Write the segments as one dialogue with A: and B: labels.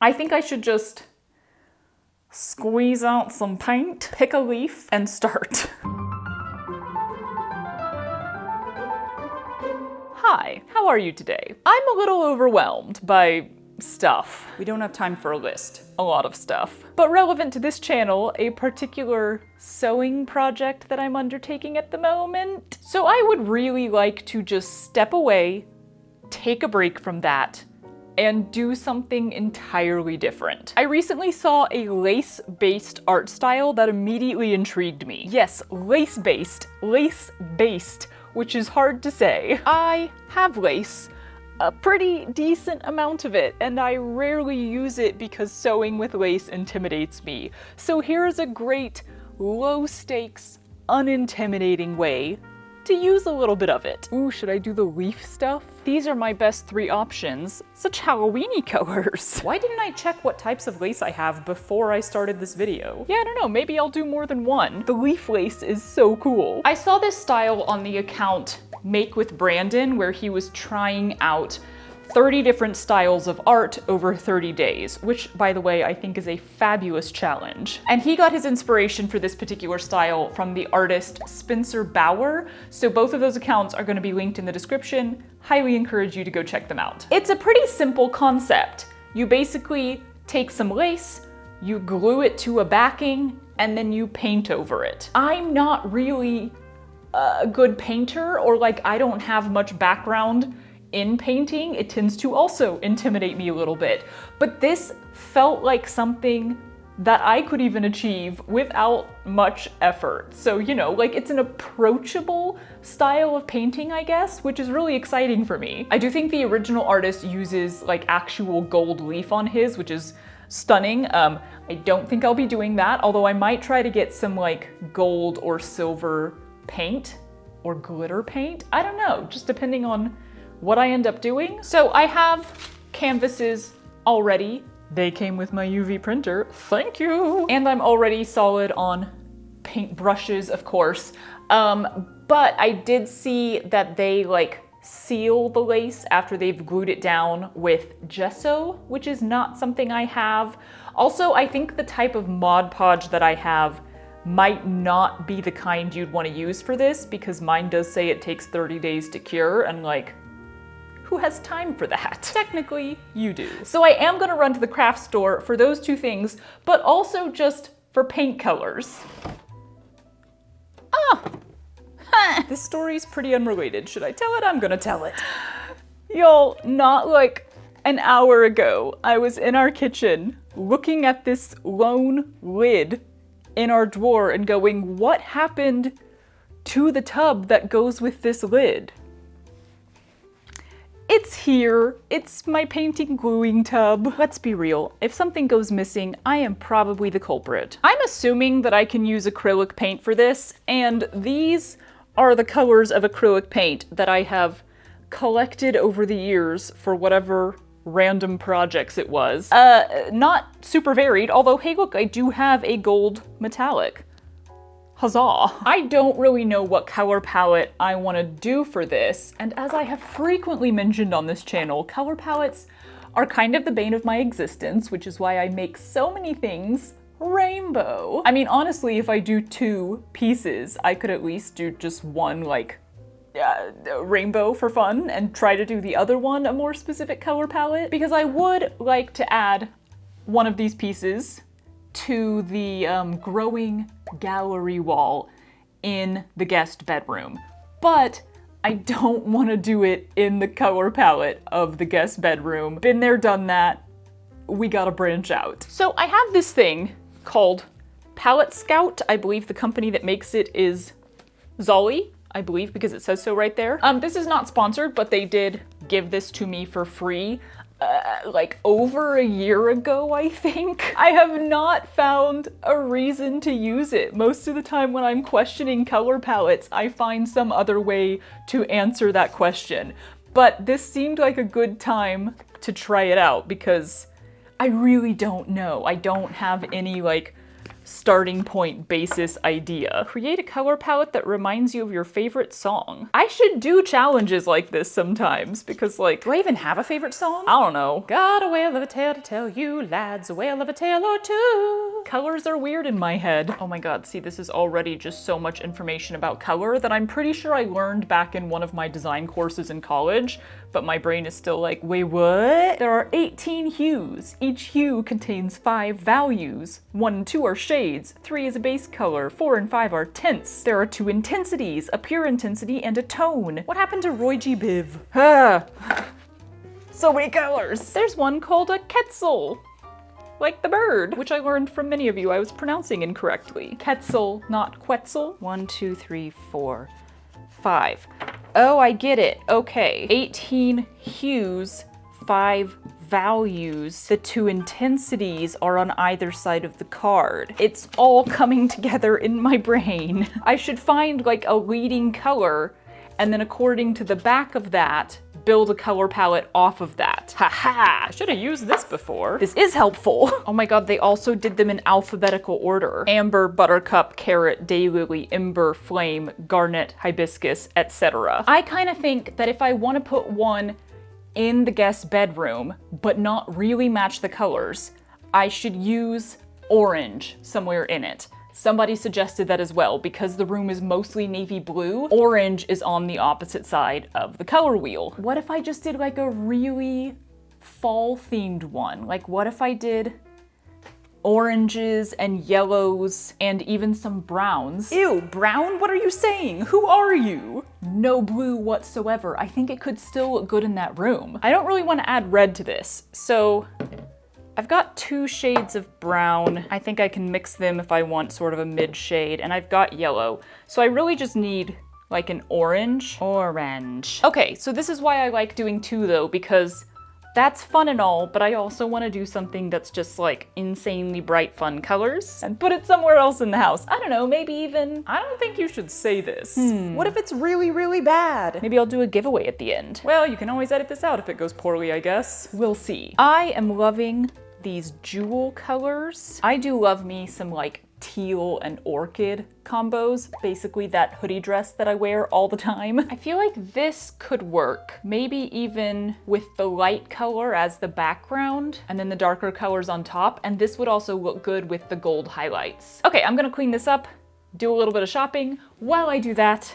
A: I think I should just squeeze out some paint, pick a leaf, and start. Hi, how are you today? I'm a little overwhelmed by stuff. We don't have time for a list. A lot of stuff. But relevant to this channel, a particular sewing project that I'm undertaking at the moment. So I would really like to just step away, take a break from that, and do something entirely different. I recently saw a lace-based art style that immediately intrigued me. Yes, lace-based, which is hard to say. I have lace, a pretty decent amount of it, and I rarely use it because sewing with lace intimidates me. So here's a great, low-stakes, unintimidating way to use a little bit of it. Ooh, should I do the leaf stuff? These are my best three options. Such Halloween-y colors. Why didn't I check what types of lace I have before I started this video? Yeah, I don't know, maybe I'll do more than one. The leaf lace is so cool. I saw this style on the account Make with Brandon, where he was trying out 30 different styles of art over 30 days, which, by the way, I think is a fabulous challenge. And he got his inspiration for this particular style from the artist Spencer Bauer, so both of those accounts are going to be linked in the description. Highly encourage you to go check them out. It's a pretty simple concept. You basically take some lace, you glue it to a backing, and then you paint over it. I'm not really a good painter, or I don't have much background in painting. It tends to also intimidate me a little bit. But this felt like something that I could even achieve without much effort. So, it's an approachable style of painting, I guess, which is really exciting for me. I do think the original artist uses actual gold leaf on his, which is stunning. I don't think I'll be doing that, although I might try to get some gold or silver paint or glitter paint. I don't know, just depending on what I end up doing. So I have canvases already. They came with my UV printer, thank you. And I'm already solid on paint brushes, of course. But I did see that they seal the lace after they've glued it down with gesso, which is not something I have. Also, I think the type of Mod Podge that I have might not be the kind you'd want to use for this, because mine does say it takes 30 days to cure, and who has time for that? Technically, you do. So I am gonna run to the craft store for those two things, but also just for paint colors. This story's pretty unrelated. Should I tell it? I'm gonna tell it. Y'all, not an hour ago, I was in our kitchen looking at this lone lid in our drawer and going, what happened to the tub that goes with this lid? It's here. It's my painting gluing tub. Let's be real. If something goes missing, I am probably the culprit. I'm assuming that I can use acrylic paint for this, and these are the colors of acrylic paint that I have collected over the years for whatever random projects it was. Not super varied, although hey look, I do have a gold metallic. Huzzah! I don't really know what color palette I want to do for this, and as I have frequently mentioned on this channel, color palettes are kind of the bane of my existence, which is why I make so many things rainbow. I mean, honestly, if I do two pieces, I could at least do just one, rainbow for fun, and try to do the other one a more specific color palette, because I would like to add one of these pieces to the growing gallery wall in the guest bedroom. But I don't want to do it in the color palette of the guest bedroom. Been there, done that. We gotta branch out. So I have this thing called Palette Scout. I believe the company that makes it is Zolly, I believe, because it says so right there. This is not sponsored, but they did give this to me for free over a year ago, I think. I have not found a reason to use it. Most of the time when I'm questioning color palettes, I find some other way to answer that question. But this seemed like a good time to try it out because I really don't know. I don't have any starting point basis idea. Create a color palette that reminds you of your favorite song. I should do challenges like this sometimes because, like, do I even have a favorite song? I don't know. Got a whale of a tale to tell you, lads, a whale of a tale or two. Colors are weird in my head. Oh my god, see, this is already just so much information about color that I'm pretty sure I learned back in one of my design courses in college, but my brain is still like, wait, what? There are 18 hues. Each hue contains 5 values. 1 and 2 are shades, 3 is a base color, 4 and 5 are tints. There are 2 intensities, a pure intensity and a tone. What happened to Roy G. Biv? Ah. So many colors. There's one called a quetzal, like the bird, which I learned from many of you I was pronouncing incorrectly. Quetzal, not quetzal. 1, 2, 3, 4, 5. Oh, I get it. Okay. 18 hues, 5 values. The 2 intensities are on either side of the card. It's all coming together in my brain. I should find like a leading color and then according to the back of that, build a color palette off of that. Haha, I should have used this before. This is helpful. Oh my god, they also did them in alphabetical order. Amber, buttercup, carrot, daylily, ember, flame, garnet, hibiscus, etc. I kind of think that if I want to put one in the guest bedroom, but not really match the colors, I should use orange somewhere in it. Somebody suggested that as well, because the room is mostly navy blue, orange is on the opposite side of the color wheel. What if I just did like a really fall-themed one? Like what if I did oranges and yellows and even some browns? Ew, brown? What are you saying? Who are you? No blue whatsoever. I think it could still look good in that room. I don't really want to add red to this, so I've got 2 shades of brown. I think I can mix them if I want sort of a mid shade, and I've got yellow. So I really just need like an orange. Orange. Okay, so this is why I like doing 2 though, because that's fun and all, but I also want to do something that's just like insanely bright fun colors and put it somewhere else in the house. I don't know, maybe even, I don't think you should say this. What if it's really, really bad? Maybe I'll do a giveaway at the end. Well, you can always edit this out if it goes poorly, I guess. We'll see. I am loving these jewel colors. I do love me some like teal and orchid combos, basically that hoodie dress that I wear all the time. I feel like this could work, maybe even with the light color as the background and then the darker colors on top, and this would also look good with the gold highlights. Okay, I'm gonna clean this up, do a little bit of shopping. While I do that,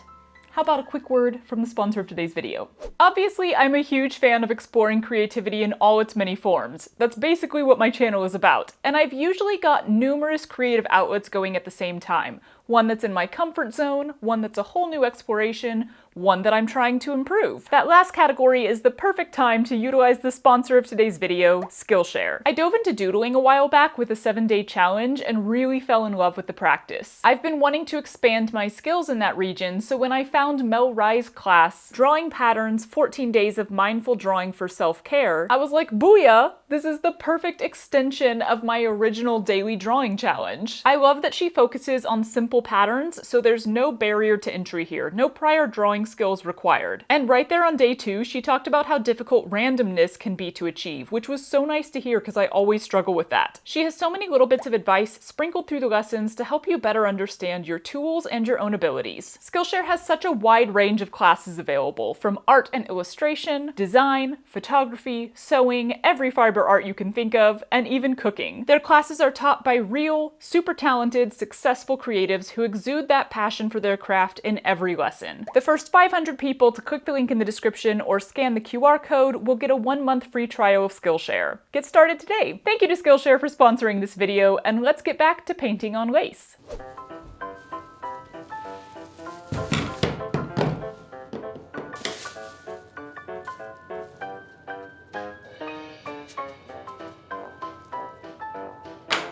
A: how about a quick word from the sponsor of today's video? Obviously, I'm a huge fan of exploring creativity in all its many forms. That's basically what my channel is about, and I've usually got numerous creative outlets going at the same time. One that's in my comfort zone, one that's a whole new exploration, one that I'm trying to improve. That last category is the perfect time to utilize the sponsor of today's video, Skillshare. I dove into doodling a while back with a 7-day challenge and really fell in love with the practice. I've been wanting to expand my skills in that region, so when I found Mel Rye's class, Drawing Patterns, 14 Days of Mindful Drawing for Self-Care, I was like, booyah! This is the perfect extension of my original daily drawing challenge. I love that she focuses on simple patterns, so there's no barrier to entry here, no prior drawing skills required. And right there on day 2, she talked about how difficult randomness can be to achieve, which was so nice to hear because I always struggle with that. She has so many little bits of advice sprinkled through the lessons to help you better understand your tools and your own abilities. Skillshare has such a wide range of classes available, from art and illustration, design, photography, sewing, every fiber art you can think of, and even cooking. Their classes are taught by real, super talented, successful creatives who exude that passion for their craft in every lesson. The first 500 people to click the link in the description or scan the QR code will get a 1-month free trial of Skillshare. Get started today. Thank you to Skillshare for sponsoring this video, and let's get back to painting on lace.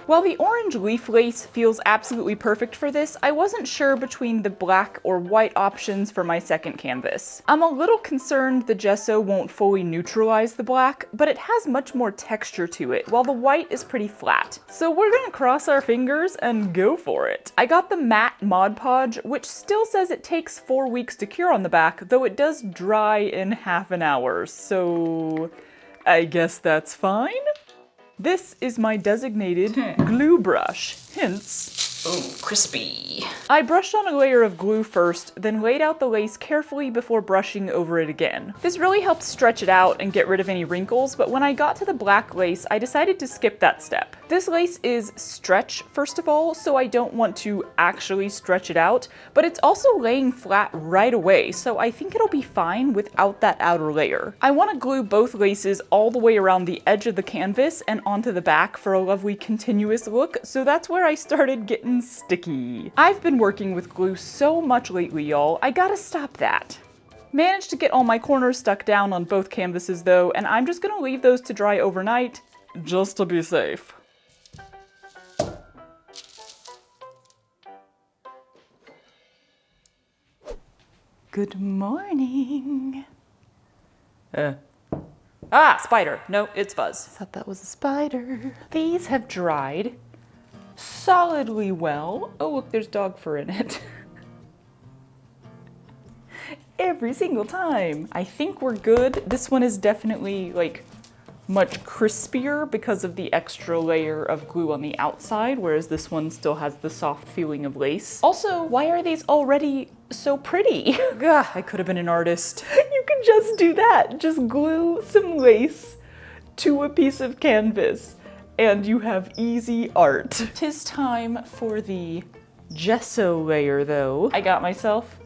A: While the orange leaf lace feels absolutely perfect for this, I wasn't sure between the black or white options for my second canvas. I'm a little concerned the gesso won't fully neutralize the black, but it has much more texture to it, while the white is pretty flat. So we're gonna cross our fingers and go for it. I got the matte Mod Podge, which still says it takes 4 weeks to cure on the back, though it does dry in half an hour, so I guess that's fine? This is my designated glue brush, hence...
B: Ooh, crispy.
A: I brushed on a layer of glue first, then laid out the lace carefully before brushing over it again. This really helps stretch it out and get rid of any wrinkles, but when I got to the black lace, I decided to skip that step. This lace is stretch, first of all, so I don't want to actually stretch it out, but it's also laying flat right away, so I think it'll be fine without that outer layer. I want to glue both laces all the way around the edge of the canvas and onto the back for a lovely continuous look, so that's where I started getting sticky. I've been working with glue so much lately, y'all. I gotta stop that. Managed to get all my corners stuck down on both canvases though, and I'm just gonna leave those to dry overnight, just to be safe. Good morning. Ah, spider. No, it's Fuzz. I thought that was a spider. These have dried solidly well. Oh, look, there's dog fur in it. Every single time. I think we're good. This one is definitely like much crispier because of the extra layer of glue on the outside, whereas this one still has the soft feeling of lace. Also, why are these already so pretty? Ugh, I could have been an artist. You can just do that. Just glue some lace to a piece of canvas and you have easy art. 'Tis time for the gesso layer though. I got myself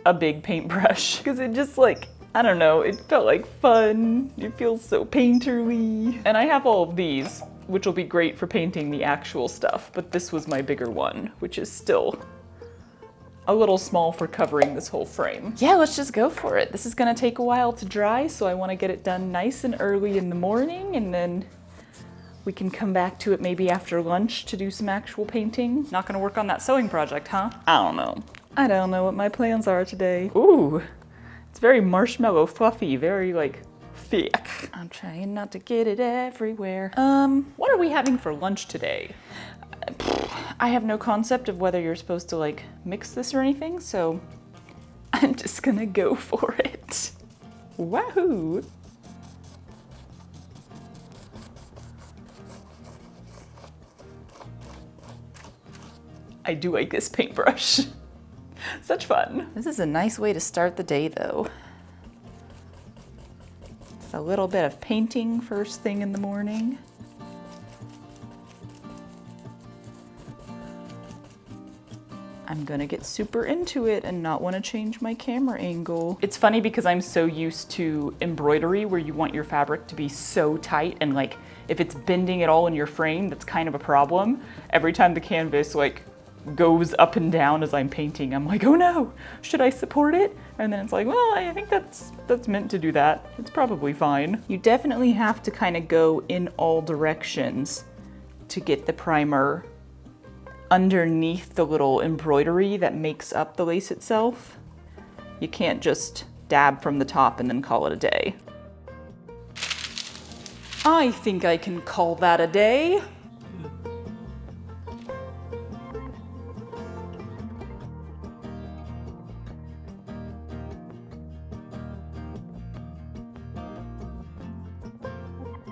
A: a big paintbrush because it just like, I don't know, it felt like fun. It feels so painterly. And I have all of these, which will be great for painting the actual stuff, but this was my bigger one, which is still a little small for covering this whole frame. Yeah, let's just go for it. This is gonna take a while to dry, so I wanna get it done nice and early in the morning, and then we can come back to it maybe after lunch to do some actual painting. Not gonna work on that sewing project, huh? I don't know. I don't know what my plans are today. Ooh, it's very marshmallow fluffy, very like thick. I'm trying not to get it everywhere. What are we having for lunch today? I have no concept of whether you're supposed to like mix this or anything, so I'm just gonna go for it. Wahoo! I do like this paintbrush. Such fun. This is a nice way to start the day though. It's a little bit of painting first thing in the morning. I'm gonna get super into it and not want to change my camera angle. It's funny because I'm so used to embroidery where you want your fabric to be so tight and like if it's bending at all in your frame, that's kind of a problem. Every time the canvas like goes up and down as I'm painting, I'm like, oh no, should I support it? And then it's like, well, I think that's meant to do that. It's probably fine. You definitely have to kind of go in all directions to get the primer underneath the little embroidery that makes up the lace itself. You can't just dab from the top and then call it a day. I think I can call that a day.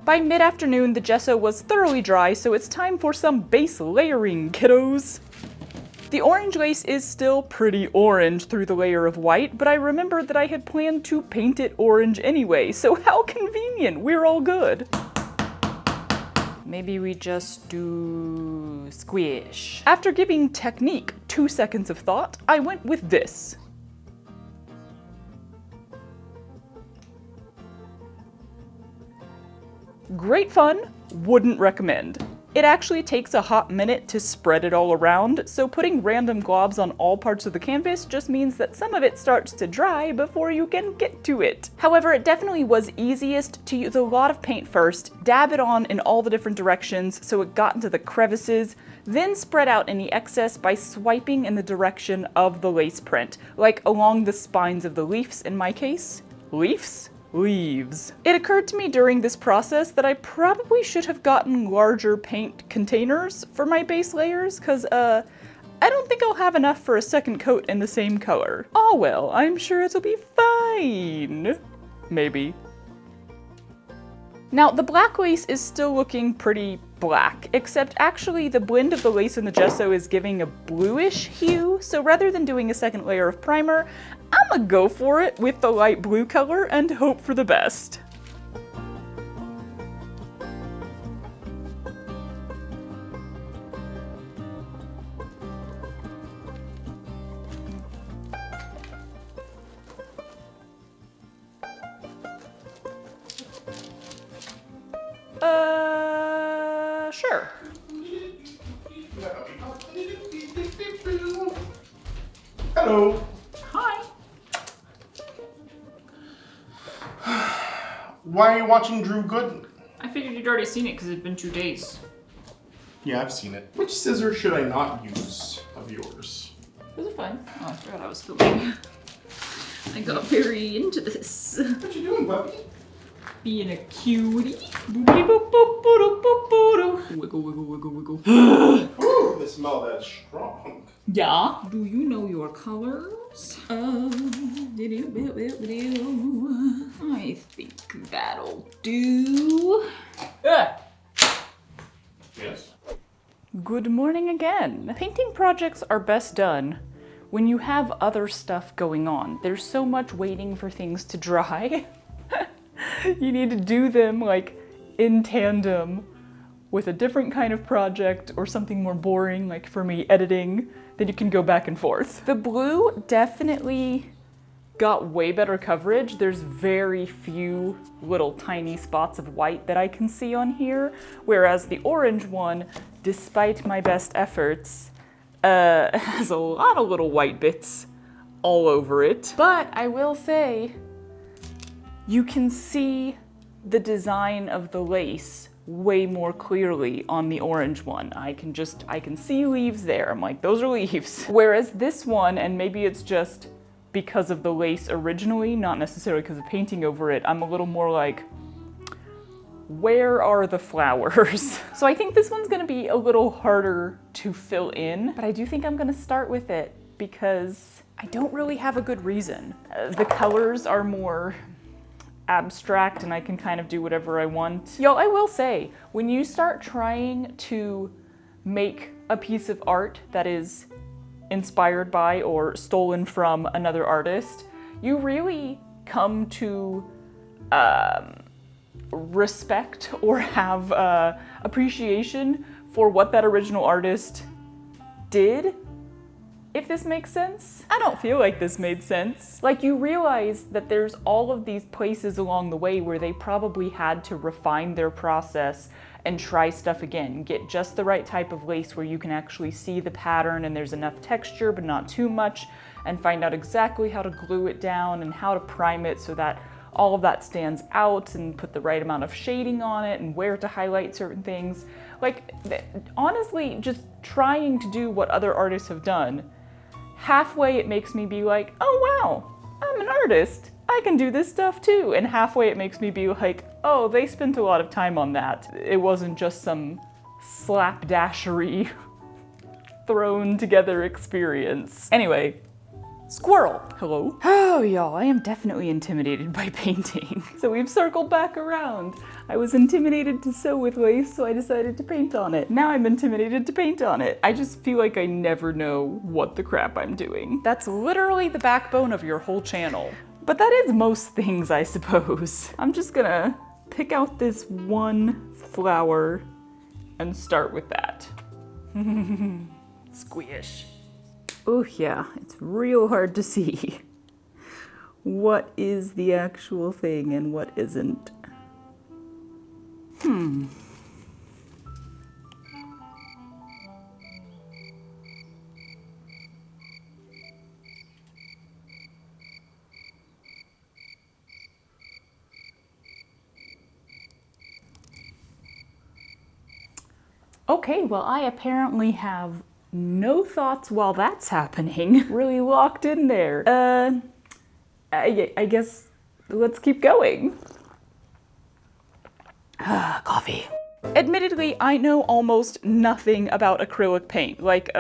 A: By mid-afternoon, the gesso was thoroughly dry, so it's time for some base layering, kiddos. The orange lace is still pretty orange through the layer of white, but I remembered that I had planned to paint it orange anyway, so how convenient, we're all good. Maybe we just do squish. After giving technique 2 seconds of thought, I went with this. Great fun, wouldn't recommend. It actually takes a hot minute to spread it all around, so putting random globs on all parts of the canvas just means that some of it starts to dry before you can get to it. However, it definitely was easiest to use a lot of paint first, dab it on in all the different directions so it got into the crevices, then spread out any excess by swiping in the direction of the lace print, like along the spines of the leaves in my case. Leaves? Leaves. It occurred to me during this process that I probably should have gotten larger paint containers for my base layers, because I don't think I'll have enough for a second coat in the same color. Oh well, I'm sure it'll be fine. Maybe. Now, the black lace is still looking pretty black, except actually the blend of the lace and the gesso is giving a bluish hue. So rather than doing a second layer of primer, I'm gonna go for it with the light blue color and hope for the best. Sure.
C: Hello.
A: Hi.
C: Why are you watching Drew Gooden?
B: I figured you'd already seen it because it'd been 2 days.
C: Yeah, I've seen it. Which scissor should I not use of yours?
B: Was it fun? Oh, I forgot I was filming. I got very into this.
C: What you doing, puppy?
B: Being a cutie. Wiggle, wiggle, wiggle, wiggle.
C: Ooh, they smell that strong.
B: Yeah. Do you know your colors? I think that'll do.
C: Yes.
A: Good morning again. Painting projects are best done when you have other stuff going on. There's so much waiting for things to dry. You need to do them like in tandem with a different kind of project or something more boring, like for me, editing, then you can go back and forth. The blue definitely got way better coverage. There's very few little tiny spots of white that I can see on here, whereas the orange one, despite my best efforts, has a lot of little white bits all over it. But I will say, you can see the design of the lace way more clearly on the orange one. I can see leaves there. I'm like, those are leaves. Whereas this one, and maybe it's just because of the lace originally, not necessarily because of painting over it, I'm a little more like, where are the flowers? So I think this one's gonna be a little harder to fill in, but I do think I'm gonna start with it because I don't really have a good reason. The colors are more abstract and I can kind of do whatever I want. Yo, I will say, when you start trying to make a piece of art that is inspired by or stolen from another artist, you really come to respect or have appreciation for what that original artist did. If this makes sense. I don't feel like this made sense. Like, you realize that there's all of these places along the way where they probably had to refine their process and try stuff again. Get just the right type of lace where you can actually see the pattern and there's enough texture but not too much, and find out exactly how to glue it down and how to prime it so that all of that stands out, and put the right amount of shading on it and where to highlight certain things. Like, honestly, just trying to do what other artists have done, halfway it makes me be like, oh wow, I'm an artist, I can do this stuff too. And halfway it makes me be like, oh, they spent a lot of time on that. It wasn't just some slapdashery thrown together experience. Anyway, squirrel, hello. Oh y'all, I am definitely intimidated by painting. So we've circled back around. I was intimidated to sew with lace, so I decided to paint on it. Now I'm intimidated to paint on it. I just feel like I never know what the crap I'm doing. That's literally the backbone of your whole channel. But that is most things, I suppose. I'm just gonna pick out this one flower and start with that. Squish. Oh yeah, it's real hard to see what is the actual thing and what isn't. Okay, well, I apparently have no thoughts while that's happening. Really locked in there. I guess let's keep going. Coffee. Admittedly, I know almost nothing about acrylic paint, like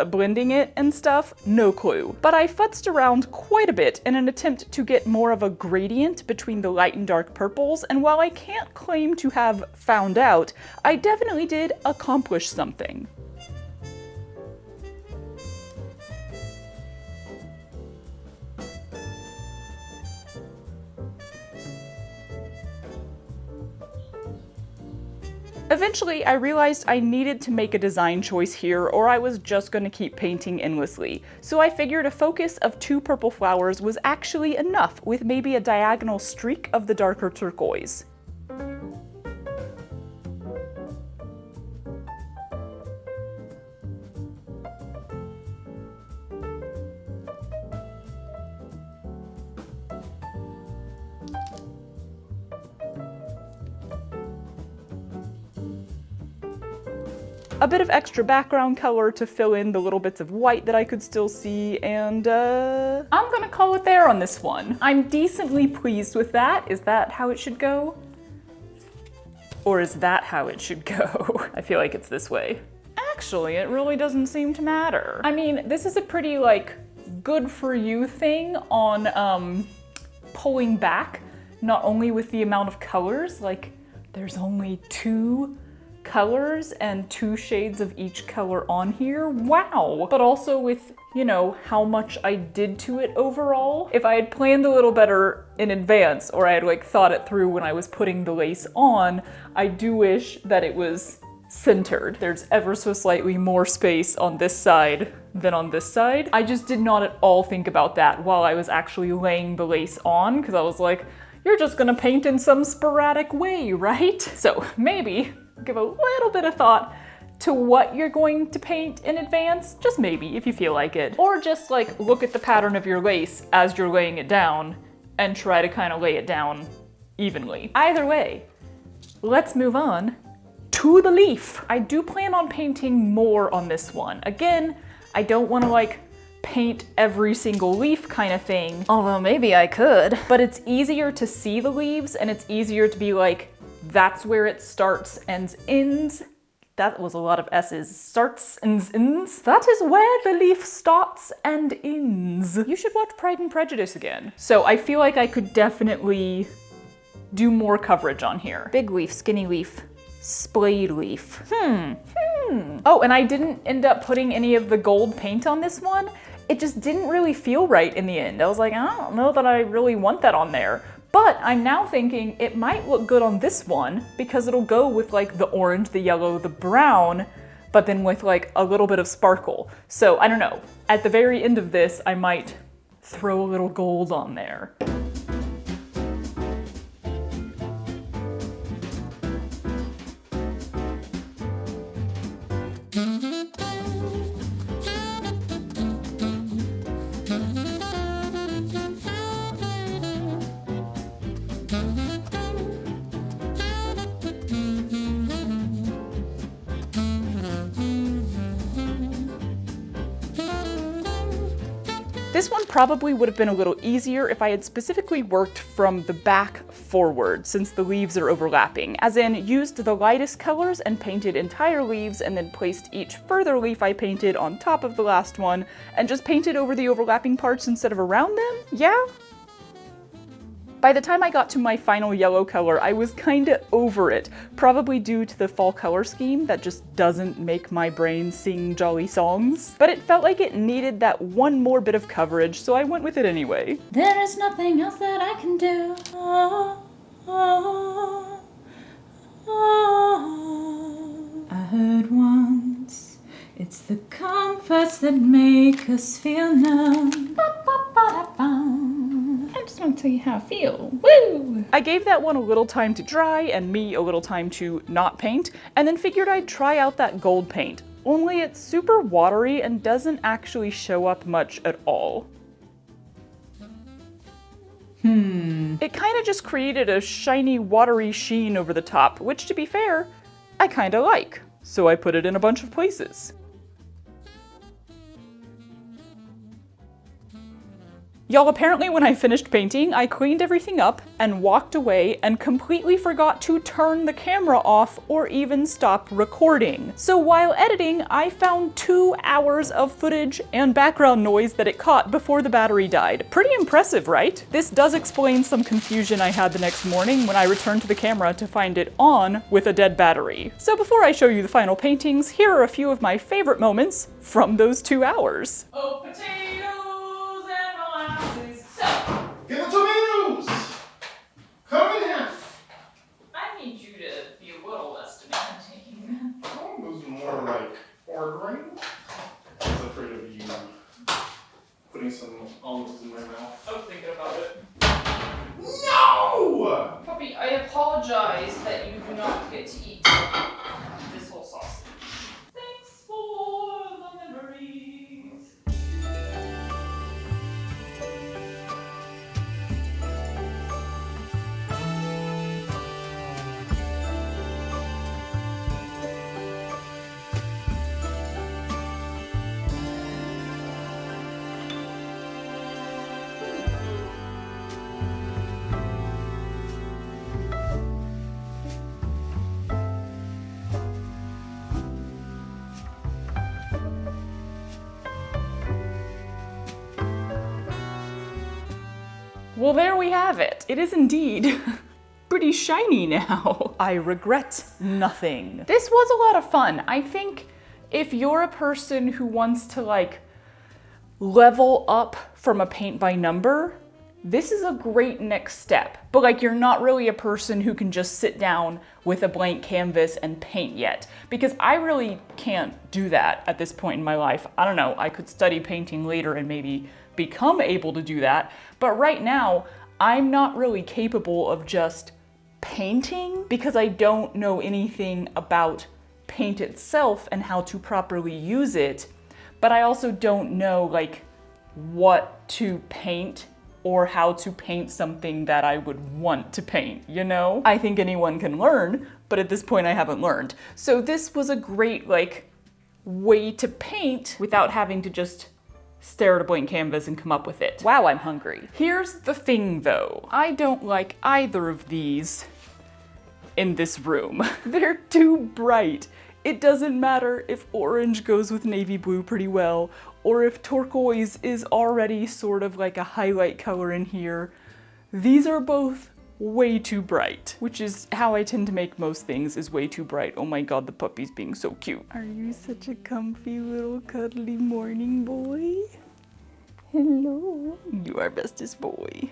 A: blending it and stuff, no clue. But I futzed around quite a bit in an attempt to get more of a gradient between the light and dark purples, and while I can't claim to have found out, I definitely did accomplish something. Eventually, I realized I needed to make a design choice here or I was just going to keep painting endlessly. So I figured a focus of 2 purple flowers was actually enough, with maybe a diagonal streak of the darker turquoise. A bit of extra background color to fill in the little bits of white that I could still see, and I'm gonna call it there on this one. I'm decently pleased with that. Is that how it should go? Or is that how it should go? I feel like it's this way. Actually, it really doesn't seem to matter. I mean, this is a pretty, like, good for you thing on pulling back, not only with the amount of colors, like, there's only 2 colors and 2 shades of each color on here. Wow! But also with, you know, how much I did to it overall. If I had planned a little better in advance, or I had like thought it through when I was putting the lace on, I do wish that it was centered. There's ever so slightly more space on this side than on this side. I just did not at all think about that while I was actually laying the lace on, because I was like, you're just gonna paint in some sporadic way, right? So maybe give a little bit of thought to what you're going to paint in advance, just maybe if you feel like it. Or just like look at the pattern of your lace as you're laying it down and try to kind of lay it down evenly. Either way, let's move on to the leaf. I do plan on painting more on this one. Again, I don't want to like paint every single leaf kind of thing, although maybe I could. But it's easier to see the leaves and it's easier to be like, that's where it starts and ends. That was a lot of S's. Starts and ends. That is where the leaf starts and ends. You should watch Pride and Prejudice again. So I feel like I could definitely do more coverage on here. Big leaf, skinny leaf, splayed leaf. Oh, and I didn't end up putting any of the gold paint on this one. It just didn't really feel right in the end. I was like, I don't know that I really want that on there. But I'm now thinking it might look good on this one because it'll go with like the orange, the yellow, the brown, but then with like a little bit of sparkle. So I don't know. At the very end of this, I might throw a little gold on there. This one probably would have been a little easier if I had specifically worked from the back forward, since the leaves are overlapping, as in used the lightest colors and painted entire leaves and then placed each further leaf I painted on top of the last one and just painted over the overlapping parts instead of around them, yeah? By the time I got to my final yellow color, I was kinda over it, probably due to the fall color scheme that just doesn't make my brain sing jolly songs. But it felt like it needed that one more bit of coverage, so I went with it anyway.
B: There is nothing else that I can do. I heard once, it's the comforts that make us feel numb. I just want to tell you how I feel. Woo!
A: I gave that one a little time to dry and me a little time to not paint, and then figured I'd try out that gold paint. Only it's super watery and doesn't actually show up much at all. It kind of just created a shiny, watery sheen over the top, which, to be fair, I kind of like. So I put it in a bunch of places. Y'all, apparently when I finished painting, I cleaned everything up and walked away and completely forgot to turn the camera off or even stop recording. So while editing, I found 2 hours of footage and background noise that it caught before the battery died. Pretty impressive, right? This does explain some confusion I had the next morning when I returned to the camera to find it on with a dead battery. So before I show you the final paintings, here are a few of my favorite moments from those 2 hours.
B: Oh, potatoes and molasses. So,
C: Get the tomatoes! Cut them in half.
B: I need you to be a little less demanding.
C: Oh, those are more like ordering. I was afraid of you putting some olives in my mouth.
B: I was thinking about it.
C: No!
B: Puppy, I apologize that you do not get to eat this whole sausage. Thanks for the memories.
A: Well, there we have it. It is indeed pretty shiny now. I regret nothing. This was a lot of fun. I think if you're a person who wants to like level up from a paint by number, this is a great next step. But like, you're not really a person who can just sit down with a blank canvas and paint yet, because I really can't do that at this point in my life. I don't know, I could study painting later and maybe become able to do that, but right now I'm not really capable of just painting because I don't know anything about paint itself and how to properly use it, but I also don't know like what to paint or how to paint something that I would want to paint, you know? I think anyone can learn, but at this point I haven't learned. So this was a great like way to paint without having to just stare at a blank canvas and come up with it. Wow, I'm hungry. Here's the thing though. I don't like either of these in this room. They're too bright. It doesn't matter if orange goes with navy blue pretty well, or if turquoise is already sort of like a highlight color in here. These are both way too bright, which is how I tend to make most things, is way too bright. Oh my god, the puppy's being so cute. Are you such a comfy little cuddly morning boy? Hello. You are bestest boy.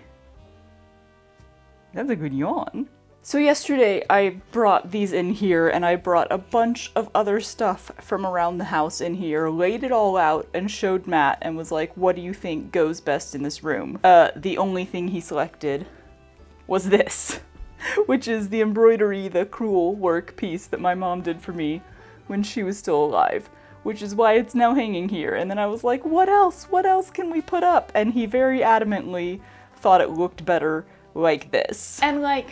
A: That's a good yawn. So yesterday I brought these in here and I brought a bunch of other stuff from around the house in here, laid it all out and showed Matt and was like, what do you think goes best in this room? The only thing he selected was this, which is the embroidery, the crewel work piece that my mom did for me when she was still alive, which is why it's now hanging here. And then I was like, what else? What else can we put up? And he very adamantly thought it looked better like this. And like,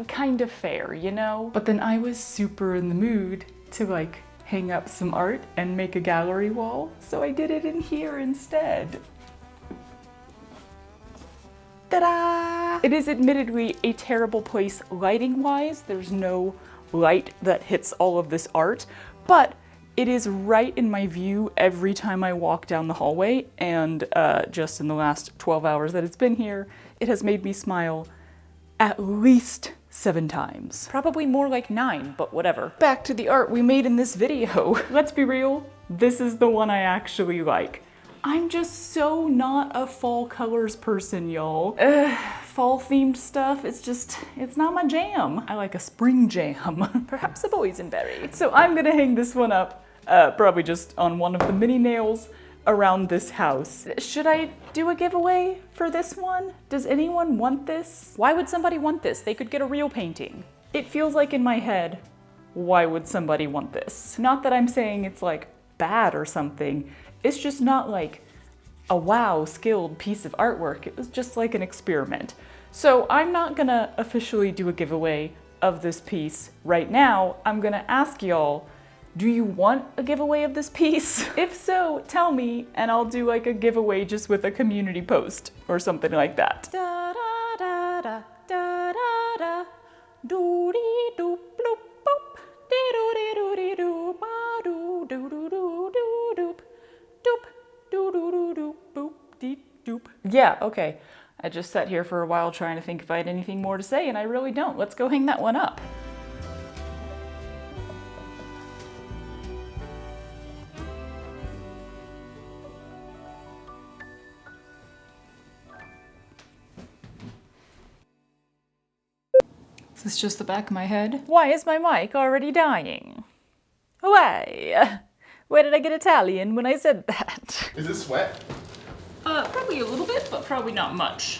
A: kind of fair, you know? But then I was super in the mood to like hang up some art and make a gallery wall, so I did it in here instead. Ta-da! It is admittedly a terrible place lighting-wise. There's no light that hits all of this art, but it is right in my view every time I walk down the hallway, and just in the last 12 hours that it's been here, it has made me smile at least 7 times. Probably more like 9, but whatever. Back to the art we made in this video. Let's be real, this is the one I actually like. I'm just so not a fall colors person, y'all. Fall themed stuff, it's not my jam. I like a spring jam. Perhaps a boysenberry. So I'm gonna hang this one up, probably just on one of the mini nails around this house. Should I do a giveaway for this one? Does anyone want this? Why would somebody want this? They could get a real painting. It feels like in my head, why would somebody want this? Not that I'm saying it's like bad or something. It's just not like a wow skilled piece of artwork. It was just like an experiment. So I'm not gonna officially do a giveaway of this piece right now. I'm gonna ask y'all Do you want a giveaway of this piece? If so, tell me, and I'll do like a giveaway just with a community post or something like that. Da da da da da da da. Doo dee doo bloop boop. Dee doo dee doo dee doo ba doo doo doo doo doo doop. Doop doo doo doo doo boop dee doop. Yeah, okay. I just sat here for a while trying to think if I had anything more to say, and I really don't. Let's go hang that one up. Is this just the back of my head? Why is my mic already dying? Why? Where did I get Italian when I said that?
C: Is it sweat?
A: Probably a little bit, but probably not much.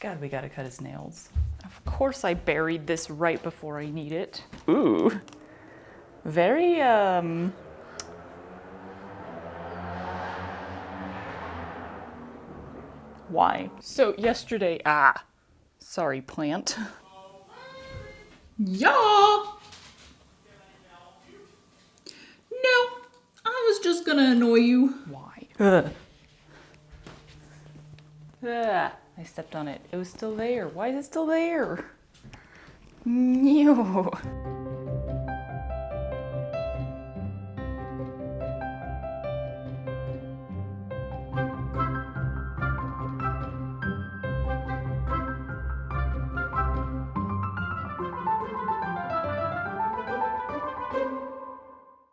A: God, we gotta cut his nails. Of course I buried this right before I need it. Ooh. Very, Why? So yesterday, sorry, plant. Yeah. No, I was just gonna annoy you. Why? I stepped on it. It was still there. Why is it still there? No.